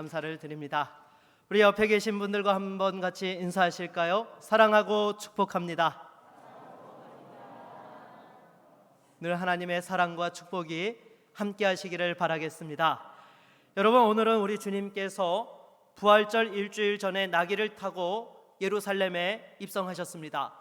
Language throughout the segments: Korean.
감사를 드립니다. 우리 옆에 계신 분들과 한번 같이 인사하실까요? 사랑하고 축복합니다. 늘 하나님의 사랑과 축복이 함께 하시기를 바라겠습니다. 여러분, 오늘은 우리 주님께서 부활절 일주일 전에 나귀를 타고 예루살렘에 입성하셨습니다.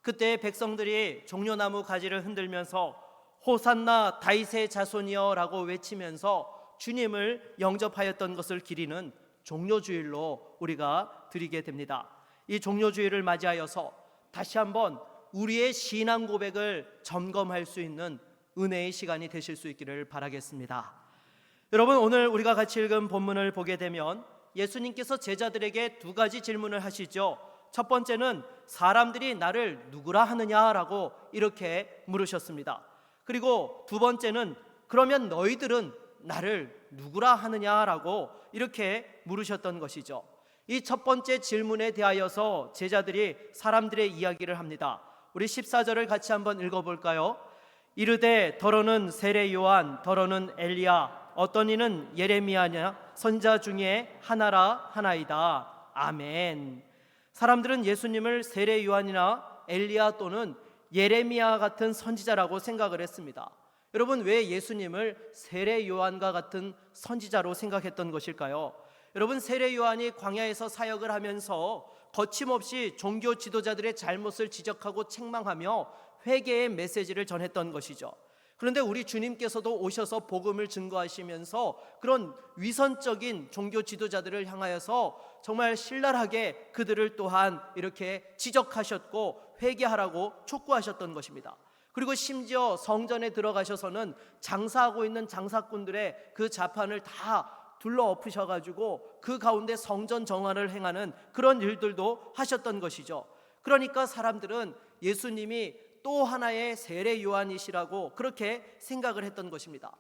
그때 백성들이 종려나무 가지를 흔들면서 호산나 다윗의 자손이여 라고 외치면서 주님을 영접하였던 것을 기리는 종려주일로 우리가 드리게 됩니다. 이 종려주일을 맞이하여서 다시 한번 우리의 신앙 고백을 점검할 수 있는 은혜의 시간이 되실 수 있기를 바라겠습니다. 여러분, 오늘 우리가 같이 읽은 본문을 보게 되면 예수님께서 제자들에게 두 가지 질문을 하시죠. 첫 번째는 사람들이 나를 누구라 하느냐라고 이렇게 물으셨습니다. 그리고 두 번째는 그러면 너희들은 나를 누구라 하느냐라고 이렇게 물으셨던 것이죠. 이 첫 번째 질문에 대하여서 제자들이 사람들의 이야기를 합니다. 우리 14절을 같이 한번 읽어볼까요? 이르되 더러는 세례 요한, 더러는 엘리야, 어떤 이는 예레미야냐, 선자 중에 하나라 하나이다. 아멘. 사람들은 예수님을 세례 요한이나 엘리야 또는 예레미야 같은 선지자라고 생각을 했습니다. 여러분, 왜 예수님을 세례 요한과 같은 선지자로 생각했던 것일까요? 여러분, 세례 요한이 광야에서 사역을 하면서 거침없이 종교 지도자들의 잘못을 지적하고 책망하며 회개의 메시지를 전했던 것이죠. 그런데 우리 주님께서도 오셔서 복음을 증거하시면서 그런 위선적인 종교 지도자들을 향하여서 정말 신랄하게 그들을 또한 이렇게 지적하셨고 회개하라고 촉구하셨던 것입니다. 그리고 심지어 성전에 들어가셔서는 장사하고 있는 장사꾼들의 그 자판을 다 둘러 엎으셔가지고 그 가운데 성전 정화를 행하는 그런 일들도 하셨던 것이죠. 그러니까 사람들은 예수님이 또 하나의 세례 요한이시라고 그렇게 생각을 했던 것입니다.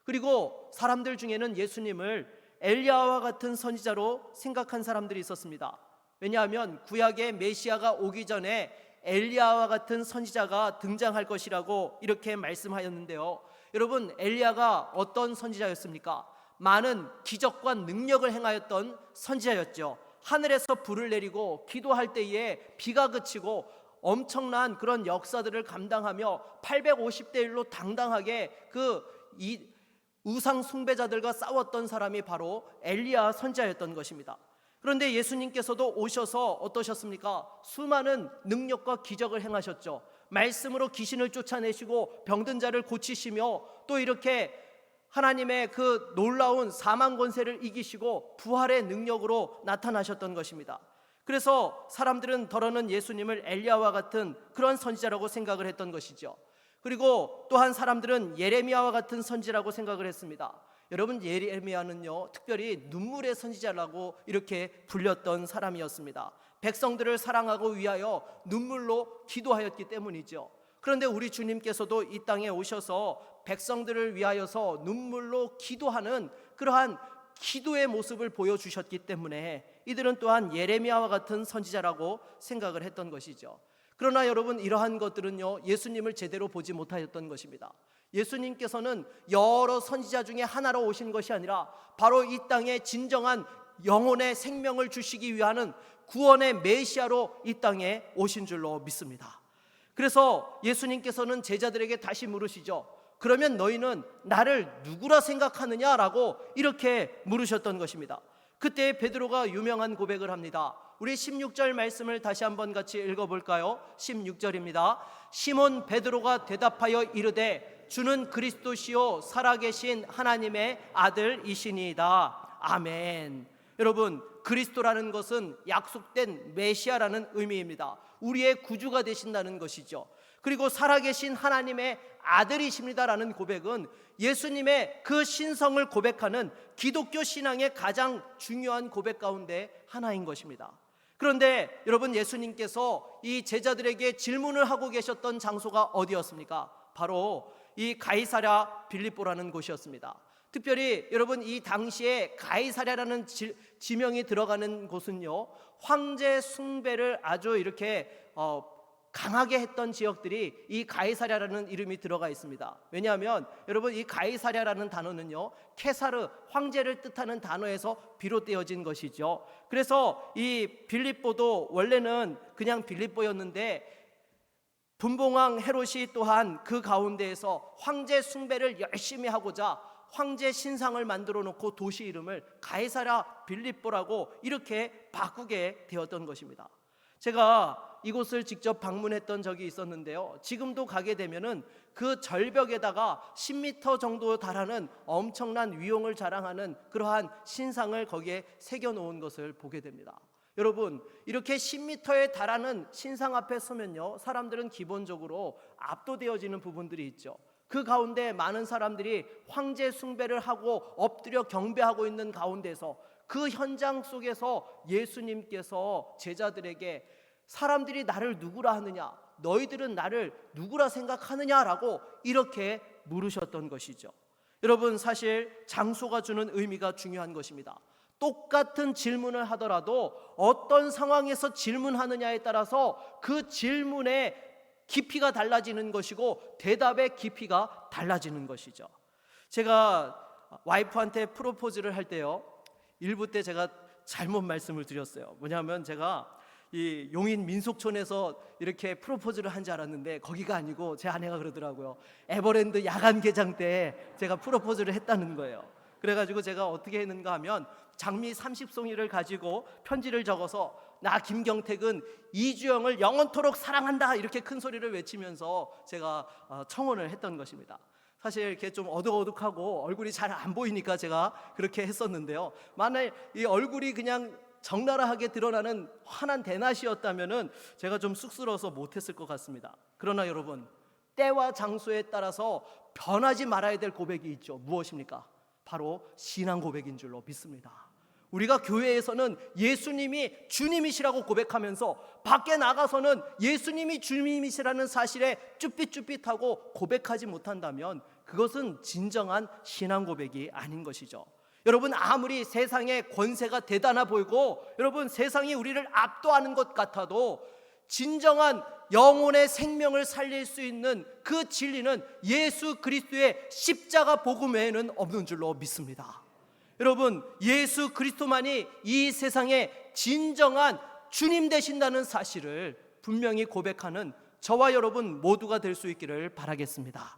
그리고 사람들 중에는 예수님을 엘리야와 같은 선지자로 생각한 사람들이 있었습니다. 왜냐하면 구약의 메시아가 오기 전에 엘리야와 같은 선지자가 등장할 것이라고 이렇게 말씀하였는데요. 여러분, 엘리야가 어떤 선지자였습니까? 많은 기적과 능력을 행하였던 선지자였죠. 하늘에서 불을 내리고 기도할 때에 비가 그치고 엄청난 그런 역사들을 감당하며 850대 1로 당당하게 이 우상 숭배자들과 싸웠던 사람이 바로 엘리야 선지자였던 것입니다. 그런데 예수님께서도 오셔서 어떠셨습니까? 수많은 능력과 기적을 행하셨죠. 말씀으로 귀신을 쫓아내시고 병든 자를 고치시며 또 이렇게 하나님의 그 놀라운 사망 권세를 이기시고 부활의 능력으로 나타나셨던 것입니다. 그래서 사람들은 더러는 예수님을 엘리야와 같은 그런 선지자라고 생각을 했던 것이죠. 그리고 또한 사람들은 예레미야와 같은 선지자라고 생각을 했습니다. 여러분, 예레미야는요 특별히 눈물의 선지자라고 이렇게 불렸던 사람이었습니다. 백성들을 사랑하고 위하여 눈물로 기도하였기 때문이죠. 그런데 우리 주님께서도 이 땅에 오셔서 백성들을 위하여서 눈물로 기도하는 그러한 기도의 모습을 보여주셨기 때문에 이들은 또한 예레미야와 같은 선지자라고 생각을 했던 것이죠. 그러나 여러분, 이러한 것들은요 예수님을 제대로 보지 못하였던 것입니다. 예수님께서는 여러 선지자 중에 하나로 오신 것이 아니라 바로 이 땅에 진정한 영혼의 생명을 주시기 위한 구원의 메시아로 이 땅에 오신 줄로 믿습니다. 그래서 예수님께서는 제자들에게 다시 물으시죠. 그러면 너희는 나를 누구라 생각하느냐라고 이렇게 물으셨던 것입니다. 그때 베드로가 유명한 고백을 합니다. 우리 16절 말씀을 다시 한번 같이 읽어볼까요? 16절입니다. 시몬 베드로가 대답하여 이르되 주는 그리스도시요 살아계신 하나님의 아들이시니이다. 아멘. 여러분, 그리스도라는 것은 약속된 메시아라는 의미입니다. 우리의 구주가 되신다는 것이죠. 그리고 살아계신 하나님의 아들이십니다라는 고백은 예수님의 그 신성을 고백하는 기독교 신앙의 가장 중요한 고백 가운데 하나인 것입니다. 그런데 여러분, 예수님께서 이 제자들에게 질문을 하고 계셨던 장소가 어디였습니까? 바로 이 가이사랴 빌립보라는 곳이었습니다. 특별히 여러분, 이 당시에 가이사랴라는 지명이 들어가는 곳은요 황제 숭배를 아주 이렇게 강하게 했던 지역들이 이 가이사랴라는 이름이 들어가 있습니다. 왜냐하면 여러분, 이 가이사랴라는 단어는요, 케사르, 황제를 뜻하는 단어에서 비롯되어진 것이죠. 그래서 이 빌립보도 원래는 그냥 빌립보였는데 분봉왕 헤롯이 또한 그 가운데에서 황제 숭배를 열심히 하고자 황제 신상을 만들어 놓고 도시 이름을 가이사랴 빌립보라고 이렇게 바꾸게 되었던 것입니다. 제가 이곳을 직접 방문했던 적이 있었는데요, 지금도 가게 되면은 그 절벽에다가 10m 정도 달하는 엄청난 위용을 자랑하는 그러한 신상을 거기에 새겨 놓은 것을 보게 됩니다. 여러분, 이렇게 10m에 달하는 신상 앞에 서면요, 사람들은 기본적으로 압도되어지는 부분들이 있죠. 그 가운데 많은 사람들이 황제 숭배를 하고 엎드려 경배하고 있는 가운데서, 그 현장 속에서 예수님께서 제자들에게 사람들이 나를 누구라 하느냐, 너희들은 나를 누구라 생각하느냐라고 이렇게 물으셨던 것이죠. 여러분, 사실 장소가 주는 의미가 중요한 것입니다. 똑같은 질문을 하더라도 어떤 상황에서 질문하느냐에 따라서 그 질문의 깊이가 달라지는 것이고 대답의 깊이가 달라지는 것이죠. 제가 와이프한테 프로포즈를 할 때요, 일부 때 제가 잘못 말씀을 드렸어요. 뭐냐면 제가 이 용인 민속촌에서 이렇게 프로포즈를 한 줄 알았는데 거기가 아니고 제 아내가 그러더라고요. 에버랜드 야간 개장 때 제가 프로포즈를 했다는 거예요. 그래가지고 제가 어떻게 했는가 하면 장미 30송이를 가지고 편지를 적어서 나 김경택은 이주영을 영원토록 사랑한다 이렇게 큰 소리를 외치면서 제가 청혼을 했던 것입니다. 사실 이렇게 좀 어둑어둑하고 얼굴이 잘 안 보이니까 제가 그렇게 했었는데요, 만약 이 얼굴이 그냥 적나라하게 드러나는 환한 대낮이었다면은 제가 좀 쑥스러워서 못했을 것 같습니다. 그러나 여러분, 때와 장소에 따라서 변하지 말아야 될 고백이 있죠. 무엇입니까? 바로 신앙 고백인 줄로 믿습니다. 우리가 교회에서는 예수님이 주님이시라고 고백하면서 밖에 나가서는 예수님이 주님이시라는 사실에 쭈삣쭈삣하고 고백하지 못한다면 그것은 진정한 신앙 고백이 아닌 것이죠. 여러분, 아무리 세상의 권세가 대단해 보이고 여러분 세상이 우리를 압도하는 것 같아도 진정한 영혼의 생명을 살릴 수 있는 그 진리는 예수 그리스도의 십자가 복음 외에는 없는 줄로 믿습니다. 여러분, 예수 그리스도만이 이 세상의 진정한 주님 되신다는 사실을 분명히 고백하는 저와 여러분 모두가 될 수 있기를 바라겠습니다.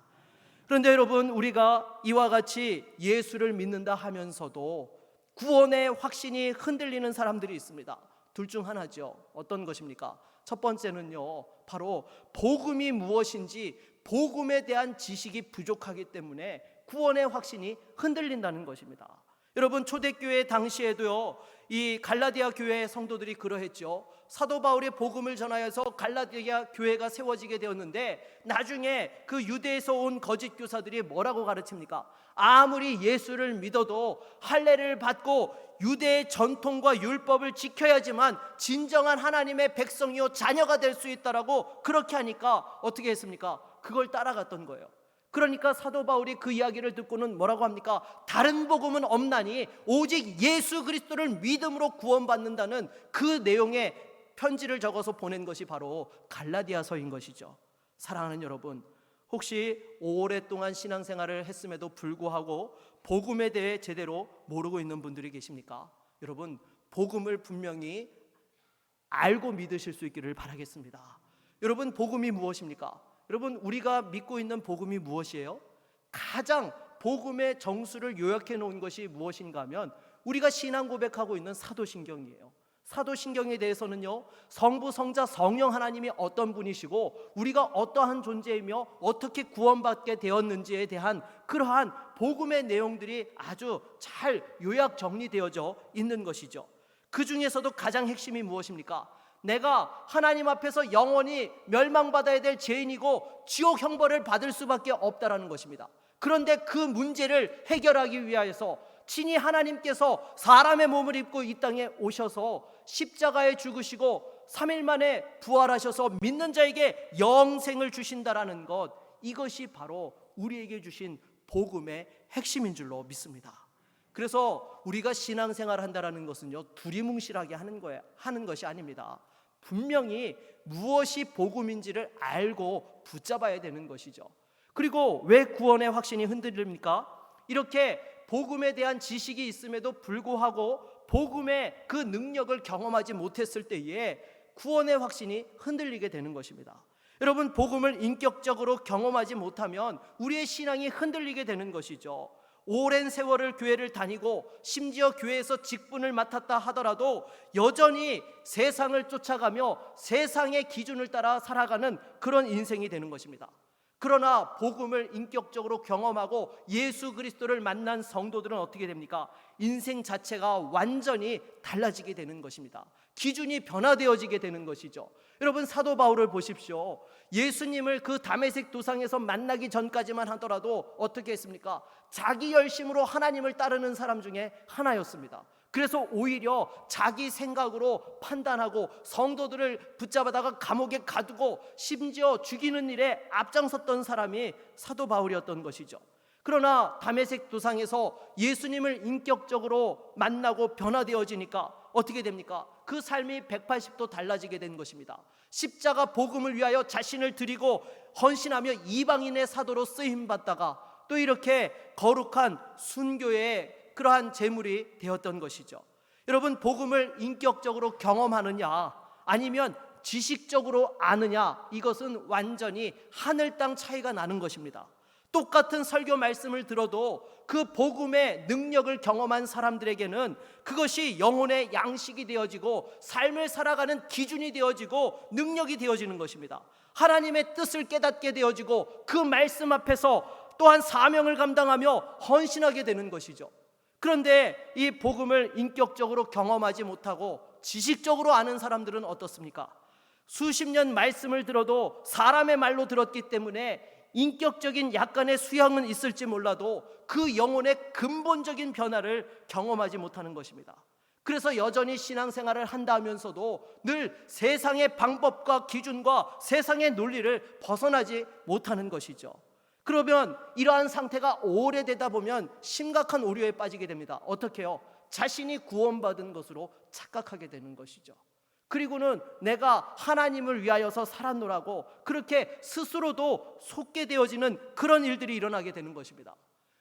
그런데 여러분, 우리가 이와 같이 예수를 믿는다 하면서도 구원의 확신이 흔들리는 사람들이 있습니다. 둘 중 하나죠. 어떤 것입니까? 첫 번째는요, 바로 복음이 무엇인지 복음에 대한 지식이 부족하기 때문에 구원의 확신이 흔들린다는 것입니다. 여러분, 초대교회 당시에도요, 이 갈라디아 교회의 성도들이 그러했죠. 사도 바울의 복음을 전하여서 갈라디아 교회가 세워지게 되었는데 나중에 그 유대에서 온 거짓 교사들이 뭐라고 가르칩니까? 아무리 예수를 믿어도 할례를 받고 유대의 전통과 율법을 지켜야지만 진정한 하나님의 백성이요 자녀가 될 수 있다라고 그렇게 하니까 어떻게 했습니까? 그걸 따라갔던 거예요. 그러니까 사도 바울이 그 이야기를 듣고는 뭐라고 합니까? 다른 복음은 없나니 오직 예수 그리스도를 믿음으로 구원받는다는 그 내용의 편지를 적어서 보낸 것이 바로 갈라디아서인 것이죠. 사랑하는 여러분, 혹시 오랫동안 신앙생활을 했음에도 불구하고 복음에 대해 제대로 모르고 있는 분들이 계십니까? 여러분, 복음을 분명히 알고 믿으실 수 있기를 바라겠습니다. 여러분, 복음이 무엇입니까? 여러분, 우리가 믿고 있는 복음이 무엇이에요? 가장 복음의 정수를 요약해 놓은 것이 무엇인가 하면 우리가 신앙 고백하고 있는 사도신경이에요. 사도신경에 대해서는요, 성부, 성자, 성령 하나님이 어떤 분이시고 우리가 어떠한 존재이며 어떻게 구원받게 되었는지에 대한 그러한 복음의 내용들이 아주 잘 요약 정리되어져 있는 것이죠. 그 중에서도 가장 핵심이 무엇입니까? 내가 하나님 앞에서 영원히 멸망받아야 될 죄인이고 지옥 형벌을 받을 수밖에 없다라는 것입니다. 그런데 그 문제를 해결하기 위하여서 친히 하나님께서 사람의 몸을 입고 이 땅에 오셔서 십자가에 죽으시고 3일 만에 부활하셔서 믿는 자에게 영생을 주신다라는 것, 이것이 바로 우리에게 주신 복음의 핵심인 줄로 믿습니다. 그래서 우리가 신앙생활을 한다라는 것은요, 두리뭉실하게 하는 것이 아닙니다. 분명히 무엇이 복음인지를 알고 붙잡아야 되는 것이죠. 그리고 왜 구원의 확신이 흔들립니까? 이렇게 복음에 대한 지식이 있음에도 불구하고 복음의 그 능력을 경험하지 못했을 때에 구원의 확신이 흔들리게 되는 것입니다. 여러분, 복음을 인격적으로 경험하지 못하면 우리의 신앙이 흔들리게 되는 것이죠. 오랜 세월을 교회를 다니고 심지어 교회에서 직분을 맡았다 하더라도 여전히 세상을 쫓아가며 세상의 기준을 따라 살아가는 그런 인생이 되는 것입니다. 그러나 복음을 인격적으로 경험하고 예수 그리스도를 만난 성도들은 어떻게 됩니까? 인생 자체가 완전히 달라지게 되는 것입니다. 기준이 변화되어지게 되는 것이죠. 여러분, 사도 바울을 보십시오. 예수님을 그 다메섹 도상에서 만나기 전까지만 하더라도 어떻게 했습니까? 자기 열심으로 하나님을 따르는 사람 중에 하나였습니다. 그래서 오히려 자기 생각으로 판단하고 성도들을 붙잡아다가 감옥에 가두고 심지어 죽이는 일에 앞장섰던 사람이 사도 바울이었던 것이죠. 그러나 다메섹 도상에서 예수님을 인격적으로 만나고 변화되어지니까 어떻게 됩니까? 그 삶이 180도 달라지게 된 것입니다. 십자가 복음을 위하여 자신을 드리고 헌신하며 이방인의 사도로 쓰임받다가 또 이렇게 거룩한 순교의 그러한 제물이 되었던 것이죠. 여러분, 복음을 인격적으로 경험하느냐 아니면 지식적으로 아느냐, 이것은 완전히 하늘 땅 차이가 나는 것입니다. 똑같은 설교 말씀을 들어도 그 복음의 능력을 경험한 사람들에게는 그것이 영혼의 양식이 되어지고 삶을 살아가는 기준이 되어지고 능력이 되어지는 것입니다. 하나님의 뜻을 깨닫게 되어지고 그 말씀 앞에서 또한 사명을 감당하며 헌신하게 되는 것이죠. 그런데 이 복음을 인격적으로 경험하지 못하고 지식적으로 아는 사람들은 어떻습니까? 수십 년 말씀을 들어도 사람의 말로 들었기 때문에 인격적인 약간의 수양은 있을지 몰라도 그 영혼의 근본적인 변화를 경험하지 못하는 것입니다. 그래서 여전히 신앙생활을 한다면서도 늘 세상의 방법과 기준과 세상의 논리를 벗어나지 못하는 것이죠. 그러면 이러한 상태가 오래되다 보면 심각한 오류에 빠지게 됩니다. 어떻게 해요? 자신이 구원받은 것으로 착각하게 되는 것이죠. 그리고는 내가 하나님을 위하여서 살았노라고 그렇게 스스로도 속게 되어지는 그런 일들이 일어나게 되는 것입니다.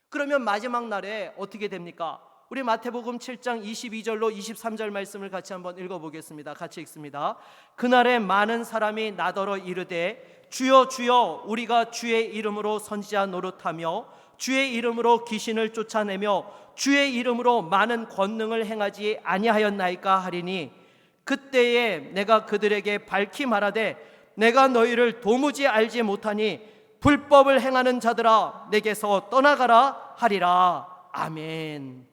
그러면 마지막 날에 어떻게 됩니까? 우리 마태복음 7장 22절로 23절 말씀을 같이 한번 읽어보겠습니다. 같이 읽습니다. 그날에 많은 사람이 나더러 이르되 주여 주여 우리가 주의 이름으로 선지자 노릇하며 주의 이름으로 귀신을 쫓아내며 주의 이름으로 많은 권능을 행하지 아니하였나이까 하리니 그때에 내가 그들에게 밝히 말하되 내가 너희를 도무지 알지 못하니 불법을 행하는 자들아 내게서 떠나가라 하리라. 아멘.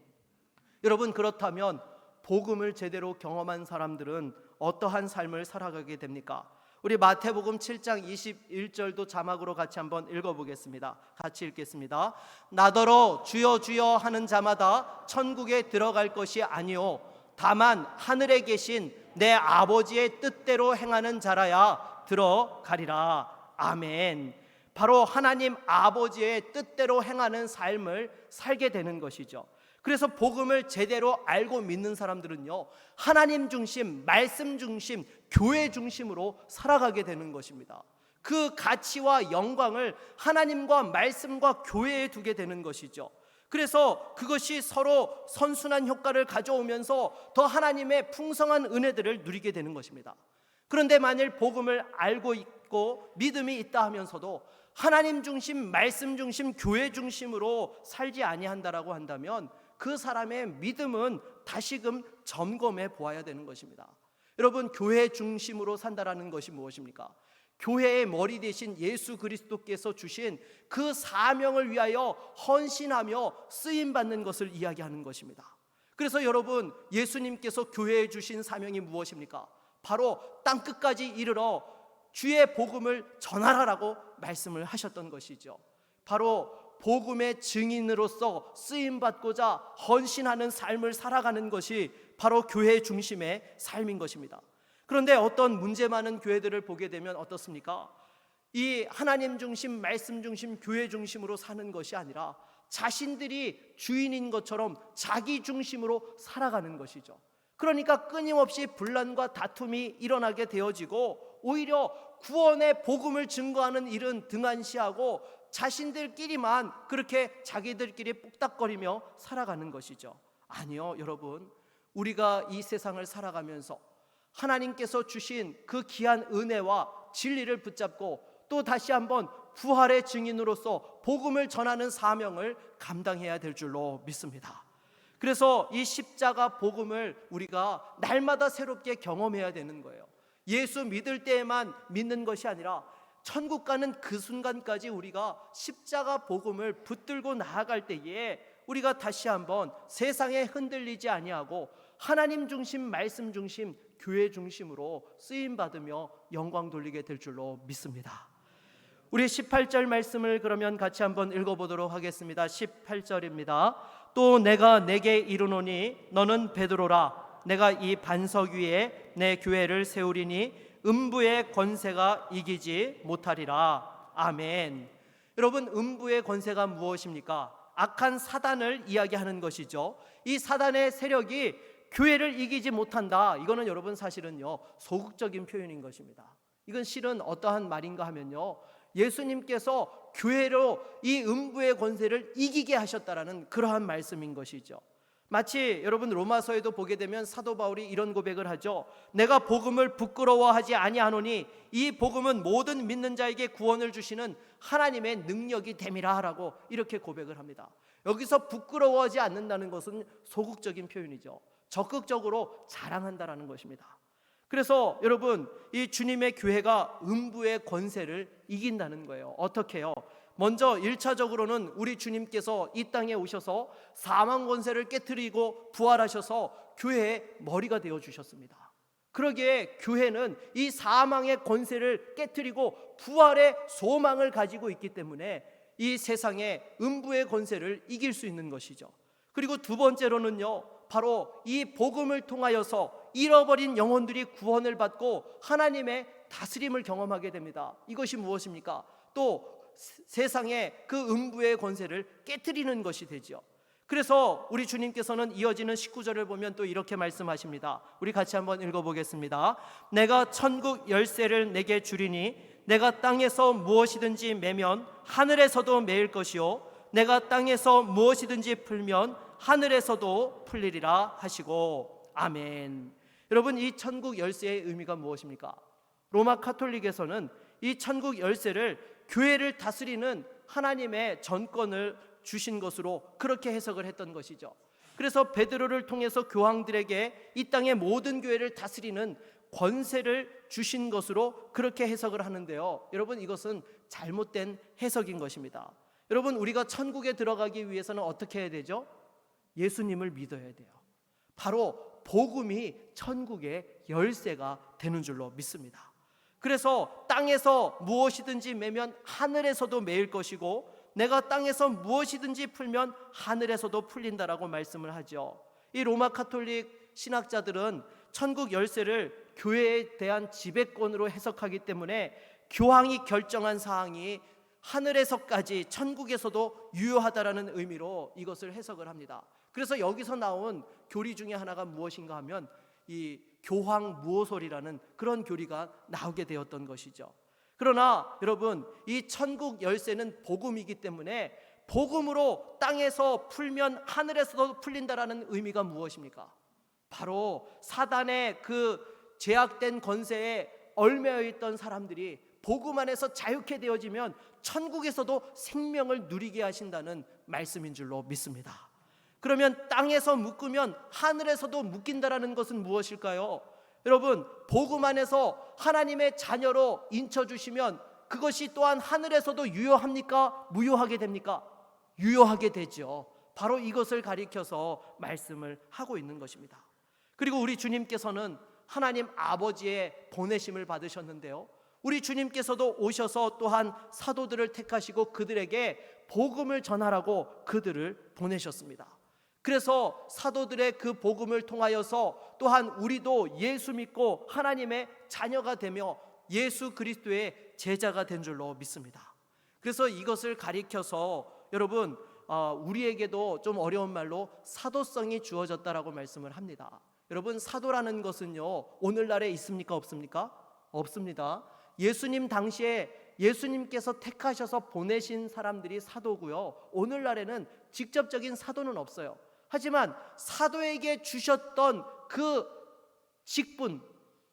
여러분, 그렇다면 복음을 제대로 경험한 사람들은 어떠한 삶을 살아가게 됩니까? 우리 마태복음 7장 21절도 자막으로 같이 한번 읽어보겠습니다. 같이 읽겠습니다. 나더러 주여 주여 하는 자마다 천국에 들어갈 것이 아니요 다만 하늘에 계신 내 아버지의 뜻대로 행하는 자라야 들어가리라. 아멘. 바로 하나님 아버지의 뜻대로 행하는 삶을 살게 되는 것이죠. 그래서 복음을 제대로 알고 믿는 사람들은요, 하나님 중심, 말씀 중심, 교회 중심으로 살아가게 되는 것입니다. 그 가치와 영광을 하나님과 말씀과 교회에 두게 되는 것이죠. 그래서 그것이 서로 선순환 효과를 가져오면서 더 하나님의 풍성한 은혜들을 누리게 되는 것입니다. 그런데 만일 복음을 알고 있고 믿음이 있다 하면서도 하나님 중심, 말씀 중심, 교회 중심으로 살지 아니한다라고 한다면 그 사람의 믿음은 다시금 점검해 보아야 되는 것입니다. 여러분, 교회 중심으로 산다라는 것이 무엇입니까? 교회의 머리 대신 예수 그리스도께서 주신 그 사명을 위하여 헌신하며 쓰임받는 것을 이야기하는 것입니다. 그래서 여러분, 예수님께서 교회에 주신 사명이 무엇입니까? 바로 땅끝까지 이르러 주의 복음을 전하라라고 말씀을 하셨던 것이죠. 바로 복음의 증인으로서 쓰임받고자 헌신하는 삶을 살아가는 것이 바로 교회 중심의 삶인 것입니다. 그런데 어떤 문제 많은 교회들을 보게 되면 어떻습니까? 이 하나님 중심, 말씀 중심, 교회 중심으로 사는 것이 아니라 자신들이 주인인 것처럼 자기 중심으로 살아가는 것이죠. 그러니까 끊임없이 분란과 다툼이 일어나게 되어지고 오히려 구원의 복음을 증거하는 일은 등한시하고 자신들끼리만 그렇게 자기들끼리 뚝딱거리며 살아가는 것이죠. 아니요, 여러분, 우리가 이 세상을 살아가면서 하나님께서 주신 그 귀한 은혜와 진리를 붙잡고 또 다시 한번 부활의 증인으로서 복음을 전하는 사명을 감당해야 될 줄로 믿습니다. 그래서 이 십자가 복음을 우리가 날마다 새롭게 경험해야 되는 거예요. 예수 믿을 때에만 믿는 것이 아니라 천국 가는 그 순간까지 우리가 십자가 복음을 붙들고 나아갈 때에 우리가 다시 한번 세상에 흔들리지 아니하고 하나님 중심, 말씀 중심, 교회 중심으로 쓰임 받으며 영광 돌리게 될 줄로 믿습니다. 우리 18절 말씀을 그러면 같이 한번 읽어보도록 하겠습니다. 18절입니다. 또 내가 내게 이르노니 너는 베드로라. 내가 이 반석 위에 내 교회를 세우리니 음부의 권세가 이기지 못하리라. 아멘. 여러분, 음부의 권세가 무엇입니까? 악한 사단을 이야기하는 것이죠. 이 사단의 세력이 교회를 이기지 못한다. 이거는 여러분 사실은요, 소극적인 표현인 것입니다. 이건 실은 어떠한 말인가 하면요, 예수님께서 교회로 이 음부의 권세를 이기게 하셨다라는 그러한 말씀인 것이죠. 마치 여러분 로마서에도 보게 되면 사도 바울이 이런 고백을 하죠. 내가 복음을 부끄러워하지 아니하노니 이 복음은 모든 믿는 자에게 구원을 주시는 하나님의 능력이 됨이라 라고 이렇게 고백을 합니다. 여기서 부끄러워하지 않는다는 것은 소극적인 표현이죠. 적극적으로 자랑한다라는 것입니다. 그래서 여러분, 이 주님의 교회가 음부의 권세를 이긴다는 거예요. 어떻게 해요? 먼저 1차적으로는 우리 주님께서 이 땅에 오셔서 사망 권세를 깨트리고 부활하셔서 교회의 머리가 되어주셨습니다. 그러기에 교회는 이 사망의 권세를 깨트리고 부활의 소망을 가지고 있기 때문에 이 세상의 음부의 권세를 이길 수 있는 것이죠. 그리고 두 번째로는요, 바로 이 복음을 통하여서 잃어버린 영혼들이 구원을 받고 하나님의 다스림을 경험하게 됩니다. 이것이 무엇입니까? 또 세상의 그 음부의 권세를 깨트리는 것이 되죠. 그래서 우리 주님께서는 이어지는 19절을 보면 또 이렇게 말씀하십니다. 우리 같이 한번 읽어보겠습니다. 내가 천국 열쇠를 내게 주리니 내가 땅에서 무엇이든지 매면 하늘에서도 매일 것이요 내가 땅에서 무엇이든지 풀면 하늘에서도 풀리리라 하시고. 아멘. 여러분, 이 천국 열쇠의 의미가 무엇입니까? 로마 카톨릭에서는 이 천국 열쇠를 교회를 다스리는 하나님의 전권을 주신 것으로 그렇게 해석을 했던 것이죠. 그래서 베드로를 통해서 교황들에게 이 땅의 모든 교회를 다스리는 권세를 주신 것으로 그렇게 해석을 하는데요, 여러분, 이것은 잘못된 해석인 것입니다. 여러분, 우리가 천국에 들어가기 위해서는 어떻게 해야 되죠? 예수님을 믿어야 돼요. 바로 복음이 천국의 열쇠가 되는 줄로 믿습니다. 그래서 땅에서 무엇이든지 매면 하늘에서도 매일 것이고 내가 땅에서 무엇이든지 풀면 하늘에서도 풀린다라고 말씀을 하죠. 이 로마 카톨릭 신학자들은 천국 열쇠를 교회에 대한 지배권으로 해석하기 때문에 교황이 결정한 사항이 하늘에서까지 천국에서도 유효하다라는 의미로 이것을 해석을 합니다. 그래서 여기서 나온 교리 중에 하나가 무엇인가 하면 이 교황 무호설이라는 그런 교리가 나오게 되었던 것이죠. 그러나 여러분, 이 천국 열쇠는 복음이기 때문에 복음으로 땅에서 풀면 하늘에서도 풀린다라는 의미가 무엇입니까? 바로 사단의 그 죄악된 권세에 얽매여 있던 사람들이 복음 안에서 자유케 되어지면 천국에서도 생명을 누리게 하신다는 말씀인 줄로 믿습니다. 그러면 땅에서 묶으면 하늘에서도 묶인다라는 것은 무엇일까요? 여러분, 복음 안에서 하나님의 자녀로 인쳐주시면 그것이 또한 하늘에서도 유효합니까? 무효하게 됩니까? 유효하게 되죠. 바로 이것을 가리켜서 말씀을 하고 있는 것입니다. 그리고 우리 주님께서는 하나님 아버지의 보내심을 받으셨는데요, 우리 주님께서도 오셔서 또한 사도들을 택하시고 그들에게 복음을 전하라고 그들을 보내셨습니다. 그래서 사도들의 그 복음을 통하여서 또한 우리도 예수 믿고 하나님의 자녀가 되며 예수 그리스도의 제자가 된 줄로 믿습니다. 그래서 이것을 가리켜서 여러분, 우리에게도 좀 어려운 말로 사도성이 주어졌다라고 말씀을 합니다. 여러분, 사도라는 것은요, 오늘날에 있습니까? 없습니까? 없습니다. 예수님 당시에 예수님께서 택하셔서 보내신 사람들이 사도고요, 오늘날에는 직접적인 사도는 없어요. 하지만 사도에게 주셨던 그 직분,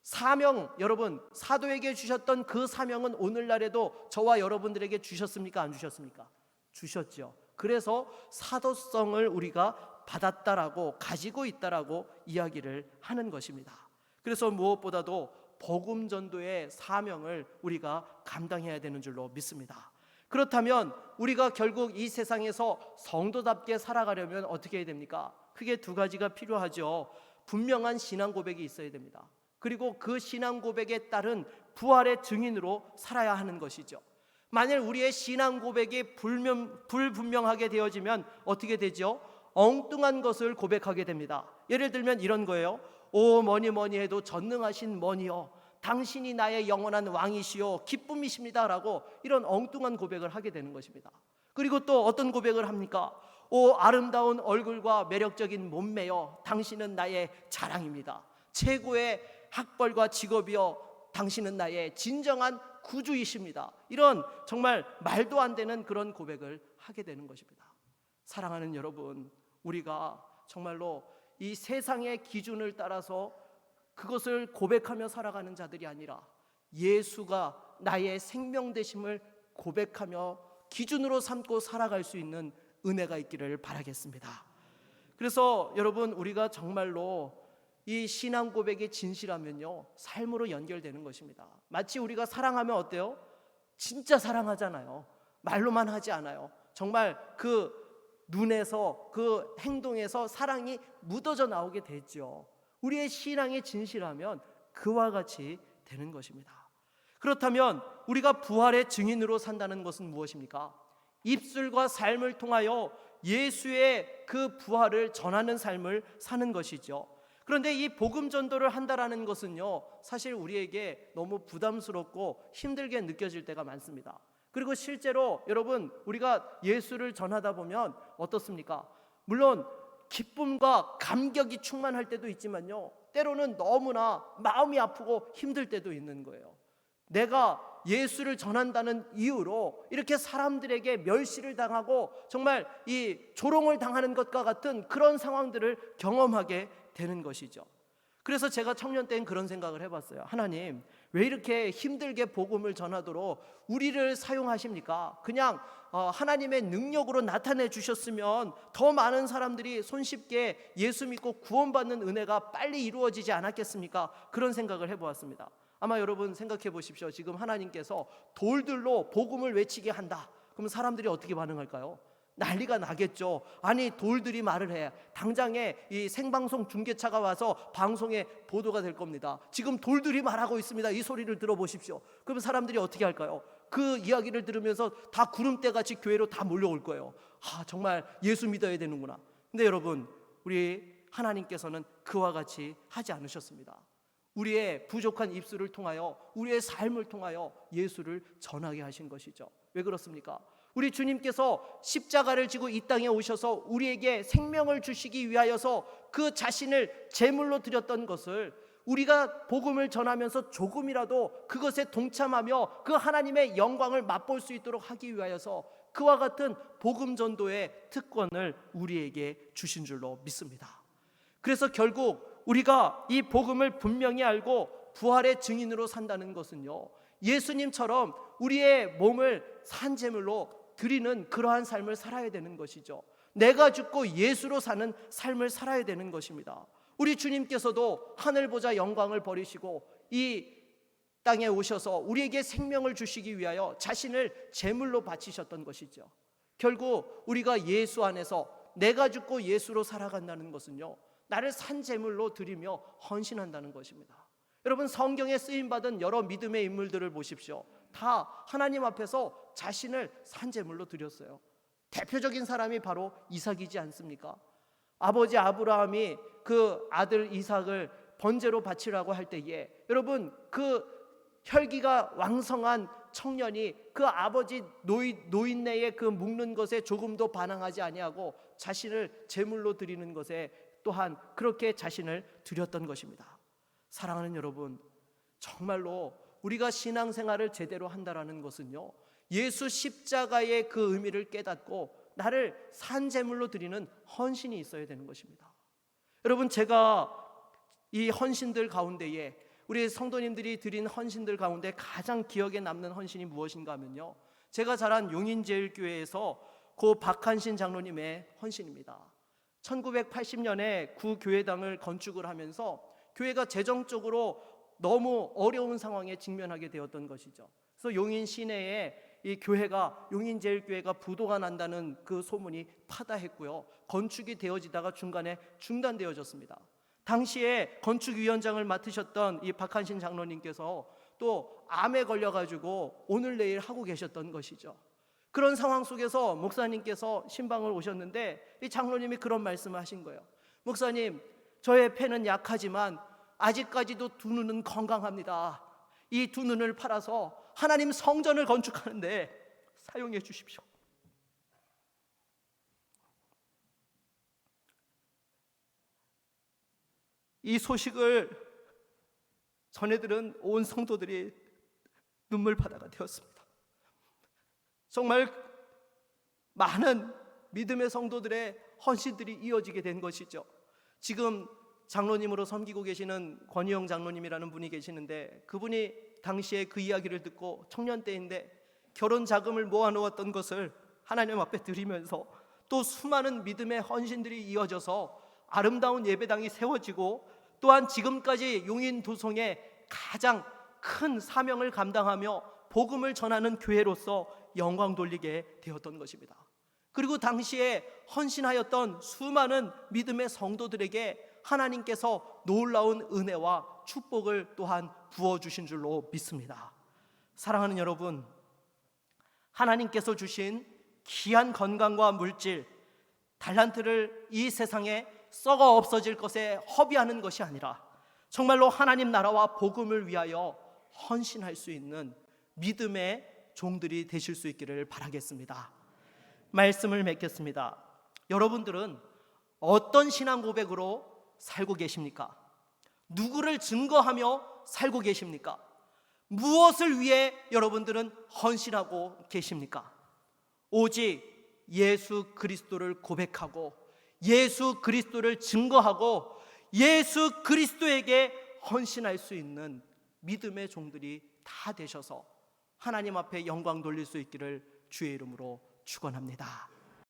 사명, 여러분, 사도에게 주셨던 그 사명은 오늘날에도 저와 여러분들에게 주셨습니까? 안 주셨습니까? 주셨죠. 그래서 사도성을 우리가 받았다라고, 가지고 있다라고 이야기를 하는 것입니다. 그래서 무엇보다도 복음 전도의 사명을 우리가 감당해야 되는 줄로 믿습니다. 그렇다면 우리가 결국 이 세상에서 성도답게 살아가려면 어떻게 해야 됩니까? 크게 두 가지가 필요하죠. 분명한 신앙 고백이 있어야 됩니다. 그리고 그 신앙 고백에 따른 부활의 증인으로 살아야 하는 것이죠. 만일 우리의 신앙 고백이 불분명하게 되어지면 어떻게 되죠? 엉뚱한 것을 고백하게 됩니다. 예를 들면 이런 거예요. 오 뭐니 뭐니 해도 전능하신 머니여, 당신이 나의 영원한 왕이시요 기쁨이십니다 라고 이런 엉뚱한 고백을 하게 되는 것입니다. 그리고 또 어떤 고백을 합니까? 오 아름다운 얼굴과 매력적인 몸매여, 당신은 나의 자랑입니다. 최고의 학벌과 직업이여, 당신은 나의 진정한 구주이십니다. 이런 정말 말도 안 되는 그런 고백을 하게 되는 것입니다. 사랑하는 여러분, 우리가 정말로 이 세상의 기준을 따라서 그것을 고백하며 살아가는 자들이 아니라 예수가 나의 생명 되심을 고백하며 기준으로 삼고 살아갈 수 있는 은혜가 있기를 바라겠습니다. 그래서 여러분, 우리가 정말로 이 신앙 고백이 진실하면요, 삶으로 연결되는 것입니다. 마치 우리가 사랑하면 어때요? 진짜 사랑하잖아요. 말로만 하지 않아요. 정말 그 눈에서, 그 행동에서 사랑이 묻어져 나오게 되죠. 우리의 신앙이 진실하면 그와 같이 되는 것입니다. 그렇다면 우리가 부활의 증인으로 산다는 것은 무엇입니까? 입술과 삶을 통하여 예수의 그 부활을 전하는 삶을 사는 것이죠. 그런데 이 복음 전도를 한다라는 것은요, 사실 우리에게 너무 부담스럽고 힘들게 느껴질 때가 많습니다. 그리고 실제로 여러분, 우리가 예수를 전하다 보면 어떻습니까? 물론 기쁨과 감격이 충만할 때도 있지만요, 때로는 너무나 마음이 아프고 힘들 때도 있는 거예요. 내가 예수를 전한다는 이유로 이렇게 사람들에게 멸시를 당하고 정말 이 조롱을 당하는 것과 같은 그런 상황들을 경험하게 되는 것이죠. 그래서 제가 청년 때는 그런 생각을 해봤어요. 하나님, 왜 이렇게 힘들게 복음을 전하도록 우리를 사용하십니까? 그냥 하나님의 능력으로 나타내 주셨으면 더 많은 사람들이 손쉽게 예수 믿고 구원받는 은혜가 빨리 이루어지지 않았겠습니까? 그런 생각을 해보았습니다. 아마 여러분 생각해 보십시오. 지금 하나님께서 돌들로 복음을 외치게 한다. 그럼 사람들이 어떻게 반응할까요? 난리가 나겠죠. 아니, 돌들이 말을 해. 당장에 이 생방송 중계차가 와서 방송에 보도가 될 겁니다. 지금 돌들이 말하고 있습니다. 이 소리를 들어보십시오. 그럼 사람들이 어떻게 할까요? 그 이야기를 들으면서 다 구름대같이 교회로 다 몰려올 거예요. 아, 정말 예수 믿어야 되는구나. 근데 여러분, 우리 하나님께서는 그와 같이 하지 않으셨습니다. 우리의 부족한 입술을 통하여, 우리의 삶을 통하여 예수를 전하게 하신 것이죠. 왜 그렇습니까? 우리 주님께서 십자가를 지고 이 땅에 오셔서 우리에게 생명을 주시기 위하여서 그 자신을 제물로 드렸던 것을 우리가 복음을 전하면서 조금이라도 그것에 동참하며 그 하나님의 영광을 맛볼 수 있도록 하기 위하여서 그와 같은 복음 전도의 특권을 우리에게 주신 줄로 믿습니다. 그래서 결국 우리가 이 복음을 분명히 알고 부활의 증인으로 산다는 것은요, 예수님처럼 우리의 몸을 산제물로 드리는 그러한 삶을 살아야 되는 것이죠. 내가 죽고 예수로 사는 삶을 살아야 되는 것입니다. 우리 주님께서도 하늘 보자 영광을 버리시고 이 땅에 오셔서 우리에게 생명을 주시기 위하여 자신을 제물로 바치셨던 것이죠. 결국 우리가 예수 안에서 내가 죽고 예수로 살아간다는 것은요, 나를 산제물로 드리며 헌신한다는 것입니다. 여러분, 성경에 쓰임받은 여러 믿음의 인물들을 보십시오. 다 하나님 앞에서 자신을 산제물로 드렸어요. 대표적인 사람이 바로 이삭이지 않습니까? 아버지 아브라함이 그 아들 이삭을 번제로 바치라고 할 때에 여러분, 그 혈기가 왕성한 청년이 그 아버지 노인네의 그 묵는 것에 조금도 반항하지 아니하고 자신을 제물로 드리는 것에 또한 그렇게 자신을 드렸던 것입니다. 사랑하는 여러분, 정말로 우리가 신앙생활을 제대로 한다라는 것은요, 예수 십자가의 그 의미를 깨닫고 나를 산제물로 드리는 헌신이 있어야 되는 것입니다. 여러분, 제가 이 헌신들 가운데에 우리 성도님들이 드린 헌신들 가운데 가장 기억에 남는 헌신이 무엇인가 하면요, 제가 자란 용인제일교회에서 고 박한신 장로님의 헌신입니다. 1980년에 구 교회당을 건축을 하면서 교회가 재정적으로 너무 어려운 상황에 직면하게 되었던 것이죠. 그래서 용인 시내에 이 교회가, 용인제일교회가 부도가 난다는 그 소문이 파다했고요, 건축이 되어지다가 중간에 중단되어졌습니다. 당시에 건축위원장을 맡으셨던 이 박한신 장로님께서 또 암에 걸려가지고 오늘 내일 하고 계셨던 것이죠. 그런 상황 속에서 목사님께서 신방을 오셨는데 이 장로님이 그런 말씀을 하신 거예요. 목사님, 저의 폐는 약하지만 아직까지도 두 눈은 건강합니다. 이 두 눈을 팔아서 하나님 성전을 건축하는데 사용해 주십시오. 이 소식을 전해들은 온 성도들이 눈물바다가 되었습니다. 정말 많은 믿음의 성도들의 헌신들이 이어지게 된 것이죠. 지금 장로님으로 섬기고 계시는 권희영 장로님이라는 분이 계시는데, 그분이 당시에 그 이야기를 듣고 청년 때인데 결혼 자금을 모아놓았던 것을 하나님 앞에 드리면서 또 수많은 믿음의 헌신들이 이어져서 아름다운 예배당이 세워지고, 또한 지금까지 용인 도성의 가장 큰 사명을 감당하며 복음을 전하는 교회로서 영광 돌리게 되었던 것입니다. 그리고 당시에 헌신하였던 수많은 믿음의 성도들에게 하나님께서 놀라운 은혜와 축복을 또한 부어주신 줄로 믿습니다. 사랑하는 여러분, 하나님께서 주신 귀한 건강과 물질, 달란트를 이 세상에 썩어 없어질 것에 허비하는 것이 아니라 정말로 하나님 나라와 복음을 위하여 헌신할 수 있는 믿음의 종들이 되실 수 있기를 바라겠습니다. 말씀을 맺겠습니다. 여러분들은 어떤 신앙 고백으로 살고 계십니까? 누구를 증거하며 살고 계십니까? 무엇을 위해 여러분들은 헌신하고 계십니까? 오직 예수 그리스도를 고백하고 예수 그리스도를 증거하고 예수 그리스도에게 헌신할 수 있는 믿음의 종들이 다 되셔서 하나님 앞에 영광 돌릴 수 있기를 주의 이름으로 축원합니다.